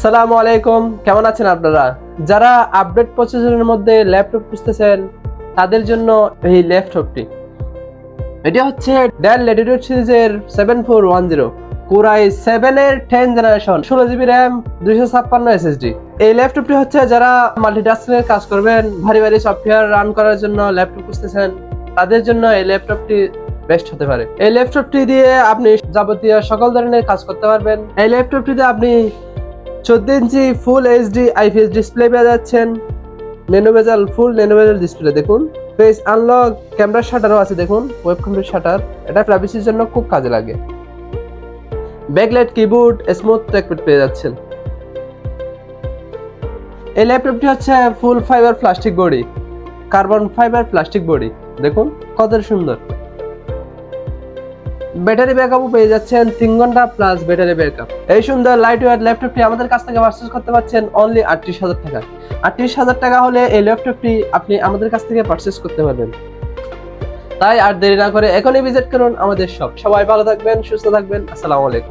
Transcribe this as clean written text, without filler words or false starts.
আসসালামু আলাইকুম, কেমন আছেন আপনারা? যারা আপডেট প্রসেসরের মধ্যে ল্যাপটপ খুঁজতেছেন তাদের জন্য এই ল্যাপটপটি। এটি হচ্ছে ডেল ল্যাটিটিউড সিরিজের 7410 Core i7 এর 10th generation, 16GB RAM, 256 SSD। এই ল্যাপটপটি হচ্ছে যারা মাল্টিটাস্কিং এর কাজ করবেন, ভারী ভারী সফটওয়্যার রান করার জন্য ল্যাপটপ খুঁজতেছেন তাদের জন্য এই ল্যাপটপটি বেস্ট হতে পারে। এই ল্যাপটপটি দিয়ে আপনি যাবতীয় সকল ধরনের কাজ করতে পারবেন। এই ল্যাপটপটিতে আপনি 14 ইঞ্চি ফুল এইচডি আইপিএস ডিসপ্লে পেয়ে যাচ্ছেন। ফুল ন্যানো বেজেল ডিসপ্লে দেখুন। ফেস আনলক, ক্যামেরা শাটারও আছে দেখুন, ওয়েব ক্যামেরা শাটার। এটা প্রাইভেসির জন্য খুব কাজে লাগে। ব্যাকলাইট কিবোর্ড, স্মুথ ট্র্যাকপ্যাড পেয়ে যাচ্ছেন। এই ল্যাপটপটি হচ্ছে ফুল fibre plastic body, carbon fibre plastic body দেখুন কত সুন্দর। ব্যাটারি ব্যাকআপও পেয়ে যাচ্ছেন 3 ঘন্টা প্লাস ব্যাটারি ব্যাকআপ। এই সুন্দর লাইট ওয়েট ল্যাপটপটি আমাদের কাছ থেকে পারচেজ করতে পারছেন অনলি 38,000 টাকা। 38,000 টাকা হলে এই ল্যাপটপটি আপনি আমাদের কাছ থেকে পারচেজ করতে পারবেন। তাই আর দেরি না করে এখনই ভিজিট করুন আমাদের শপ। সবাই ভালো থাকবেন, সুস্থ থাকবেন। আসসালামু আলাইকুম।